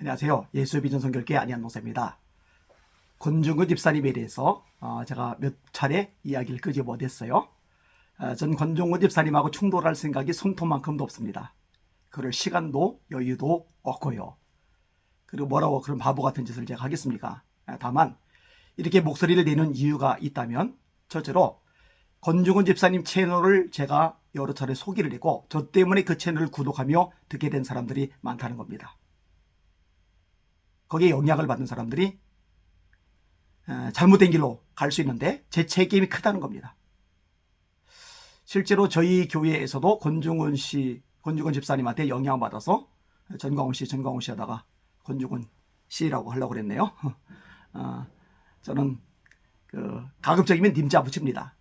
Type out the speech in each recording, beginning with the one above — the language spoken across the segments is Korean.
안녕하세요. 예수의 비전 선교회 안희환 목사입니다. 권중근 집사님에 대해서 제가 몇 차례 이야기를 끄집어 냈어요. 전 권중근 집사님하고 충돌할 생각이 손톱만큼도 없습니다. 그럴 시간도 여유도 없고요. 그리고 뭐라고 그런 바보 같은 짓을 제가 하겠습니까? 다만 이렇게 목소리를 내는 이유가 있다면 첫째로 권중근 집사님 채널을 제가 여러 차례 소개를 했고 저 때문에 그 채널을 구독하며 듣게 된 사람들이 많다는 겁니다. 거기에 영향을 받는 사람들이 잘못된 길로 갈 수 있는데 제 책임이 크다는 겁니다. 실제로 저희 교회에서도 권중근 집사님한테 영향받아서 전광훈 씨 하다가 권중근 씨라고 하려고 그랬네요. 저는 가급적이면 님자 붙입니다.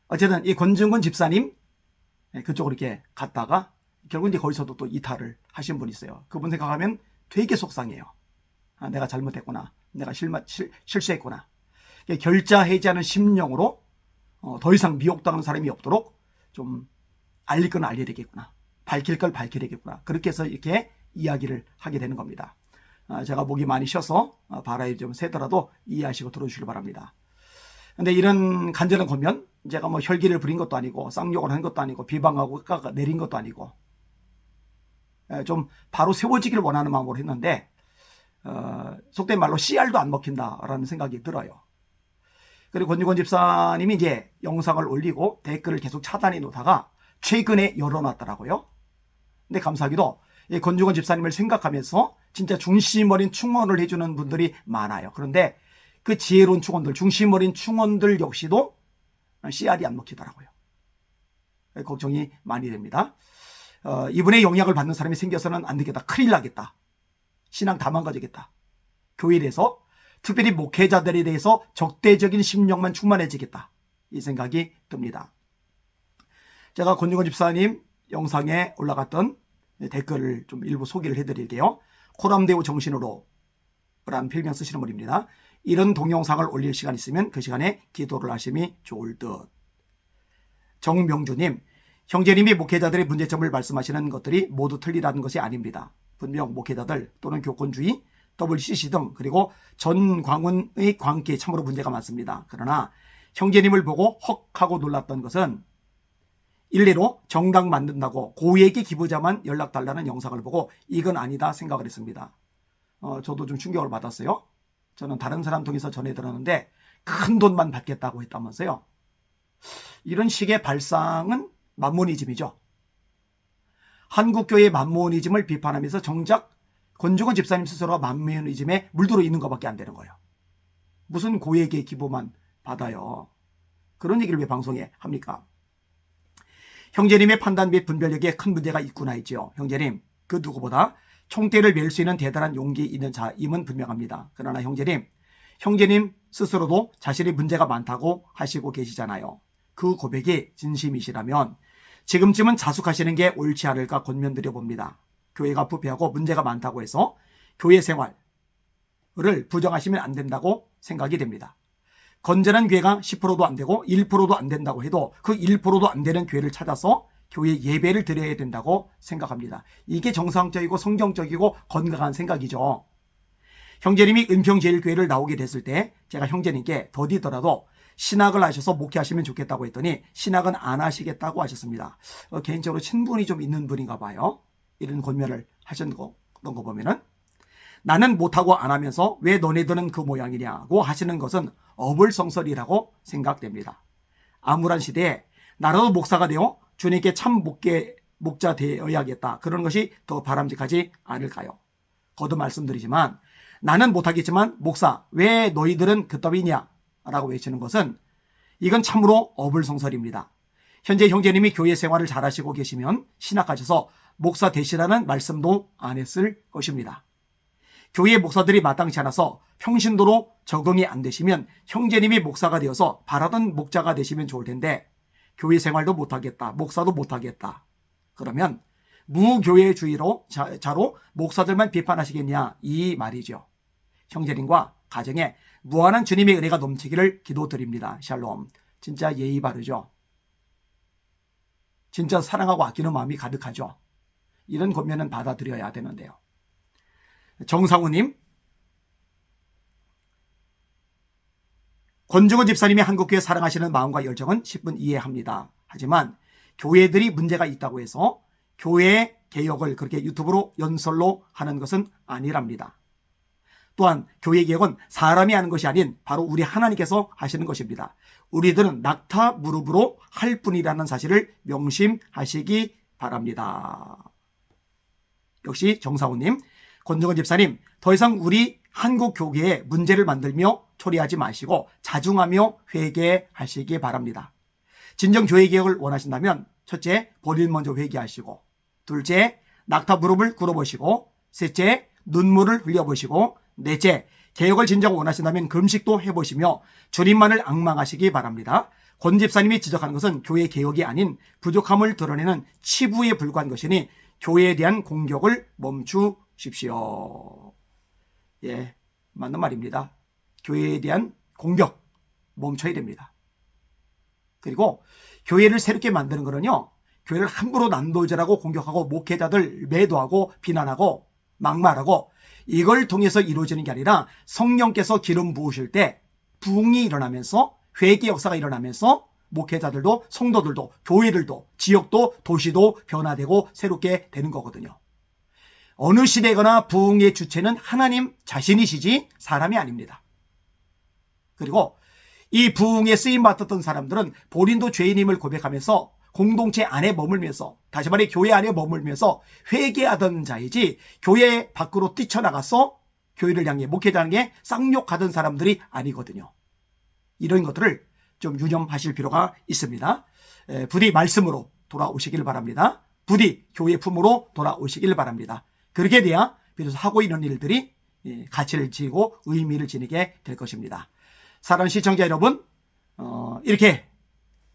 어쨌든 이 권중근 집사님 그쪽으로 이렇게 갔다가 결국 이제 거기서도 또 이탈을 하신 분이 있어요. 그분 생각하면 되게 속상해요. 내가 잘못했구나. 내가 실수했구나. 결자 해지하는 심령으로 더 이상 미혹당하는 사람이 없도록 좀 알릴 건 알려야 되겠구나. 밝힐 걸 밝혀야 되겠구나. 그렇게 해서 이렇게 이야기를 하게 되는 겁니다. 제가 목이 많이 쉬어서 바람이 좀 새더라도 이해하시고 들어주시기 바랍니다. 근데 이런 간절한 권면, 제가 뭐 혈기를 부린 것도 아니고 쌍욕을 한 것도 아니고 비방하고 깎아 내린 것도 아니고 좀 바로 세워지기를 원하는 마음으로 했는데 속된 말로 씨알도 안 먹힌다라는 생각이 들어요. 그리고 권중근 집사님이 이제 영상을 올리고 댓글을 계속 차단해 놓다가 최근에 열어놨더라고요. 근데 감사하게도 이 권중근 집사님을 생각하면서 진짜 중심 어린 충원을 해주는 분들이 많아요. 그런데 그 지혜로운 충원들, 중심 어린 충원들 역시도 씨알이 안 먹히더라고요. 걱정이 많이 됩니다. 이분의 영향을 받는 사람이 생겨서는 안 되겠다. 큰일 나겠다. 신앙 다 망가지겠다. 교회에 대해서 특별히 목회자들에 대해서 적대적인 심령만 충만해지겠다. 이 생각이 듭니다. 제가 권중근 집사님 영상에 올라갔던 댓글을 좀 일부 소개를 해드릴게요. 코람데오 정신으로 라는 필명 쓰시는 분입니다. 이런 동영상을 올릴 시간 있으면 그 시간에 기도를 하심이 좋을 듯. 정명주님, 형제님이 목회자들의 문제점을 말씀하시는 것들이 모두 틀리다는 것이 아닙니다. 분명 목회자들 또는 교권주의, WCC 등 그리고 전광훈의 관계에 참으로 문제가 많습니다. 그러나 형제님을 보고 헉 하고 놀랐던 것은 일례로 정당 만든다고 고액의 기부자만 연락 달라는 영상을 보고 이건 아니다 생각을 했습니다. 저도 좀 충격을 받았어요. 저는 다른 사람 통해서 전해 들었는데 큰 돈만 받겠다고 했다면서요. 이런 식의 발상은 만모니즘이죠. 한국교회의 만모니즘을 비판하면서 정작 권중근 집사님 스스로가 만모니즘에 물들어 있는 것밖에 안 되는 거예요. 무슨 고액의 기부만 받아요. 그런 얘기를 왜 방송에 합니까? 형제님의 판단 및 분별력에 큰 문제가 있구나 했죠. 형제님, 그 누구보다 총대를 멜 수 있는 대단한 용기 있는 자임은 분명합니다. 그러나 형제님 스스로도 자신의 문제가 많다고 하시고 계시잖아요. 그 고백이 진심이시라면 지금쯤은 자숙하시는 게 옳지 않을까 권면드려 봅니다. 교회가 부패하고 문제가 많다고 해서 교회 생활을 부정하시면 안 된다고 생각이 됩니다. 건전한 교회가 10%도 안 되고 1%도 안 된다고 해도 그 1%도 안 되는 교회를 찾아서 교회 예배를 드려야 된다고 생각합니다. 이게 정상적이고 성경적이고 건강한 생각이죠. 형제님이 은평제일교회를 나오게 됐을 때 제가 형제님께 더디더라도 신학을 하셔서 목회하시면 좋겠다고 했더니 신학은 안 하시겠다고 하셨습니다. 개인적으로 친분이 좀 있는 분인가 봐요. 이런 권면을 하셨던 거 보면은 나는 못하고 안 하면서 왜 너네들은 그 모양이냐고 하시는 것은 어불성설이라고 생각됩니다. 암울한 시대에 나라도 목사가 되어 주님께 참 목자 되어야겠다. 그런 것이 더 바람직하지 않을까요? 거듭 말씀드리지만 나는 못하겠지만 목사 왜 너희들은 그따위냐 라고 외치는 것은 이건 참으로 어불성설입니다. 현재 형제님이 교회 생활을 잘하시고 계시면 신학하셔서 목사 되시라는 말씀도 안 했을 것입니다. 교회 목사들이 마땅치 않아서 평신도로 적응이 안 되시면 형제님이 목사가 되어서 바라던 목자가 되시면 좋을 텐데 교회 생활도 못하겠다. 목사도 못하겠다. 그러면 무교회주의로 자로 목사들만 비판하시겠냐 이 말이죠. 형제님과 가정에 무한한 주님의 은혜가 넘치기를 기도드립니다. 샬롬. 진짜 예의 바르죠. 진짜 사랑하고 아끼는 마음이 가득하죠. 이런 권면은 받아들여야 되는데요. 정상우님, 권중원 집사님이 한국교회 사랑하시는 마음과 열정은 10분 이해합니다. 하지만 교회들이 문제가 있다고 해서 교회 개혁을 그렇게 유튜브로 연설로 하는 것은 아니랍니다. 또한 교회 개혁은 사람이 하는 것이 아닌 바로 우리 하나님께서 하시는 것입니다. 우리들은 낙타 무릎으로 할 뿐이라는 사실을 명심하시기 바랍니다. 역시 정상우님, 권정은 집사님, 더 이상 우리 한국 교계에 문제를 만들며 초래하지 마시고 자중하며 회개하시기 바랍니다. 진정 교회 개혁을 원하신다면 첫째, 본인 먼저 회개하시고, 둘째, 낙타 무릎을 꿇어보시고, 셋째, 눈물을 흘려보시고, 넷째, 개혁을 진정 원하신다면 금식도 해보시며 주님만을 앙망하시기 바랍니다. 권 집사님이 지적하는 것은 교회 개혁이 아닌 부족함을 드러내는 치부에 불과한 것이니 교회에 대한 공격을 멈추십시오. 예, 맞는 말입니다. 교회에 대한 공격 멈춰야 됩니다. 그리고 교회를 새롭게 만드는 거는요, 교회를 함부로 난도질하고 공격하고 목회자들 매도하고 비난하고 막말하고 이걸 통해서 이루어지는 게 아니라 성령께서 기름 부으실 때 부흥이 일어나면서 회개 역사가 일어나면서 목회자들도 성도들도 교회들도 지역도 도시도 변화되고 새롭게 되는 거거든요. 어느 시대거나 부흥의 주체는 하나님 자신이시지 사람이 아닙니다. 그리고 이 부흥에 쓰임받았던 사람들은 본인도 죄인임을 고백하면서 공동체 안에 머물면서, 다시 말해 교회 안에 머물면서 회개하던 자이지 교회 밖으로 뛰쳐나가서 교회를 향해 목회자를 향해 쌍욕하던 사람들이 아니거든요. 이런 것들을 좀 유념하실 필요가 있습니다. 부디 말씀으로 돌아오시길 바랍니다. 부디 교회 품으로 돌아오시길 바랍니다. 그렇게 돼야 비로소 하고 있는 일들이 가치를 지니고 의미를 지니게 될 것입니다. 사랑하는 시청자 여러분, 이렇게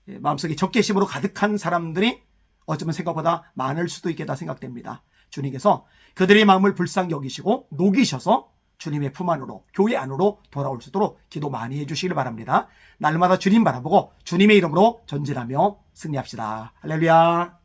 마음속에 적개심으로 가득한 사람들이 어쩌면 생각보다 많을 수도 있겠다 생각됩니다. 주님께서 그들의 마음을 불쌍히 여기시고 녹이셔서 주님의 품 안으로, 교회 안으로 돌아올 수 있도록 기도 많이 해주시길 바랍니다. 날마다 주님 바라보고 주님의 이름으로 전진하며 승리합시다. 할렐루야.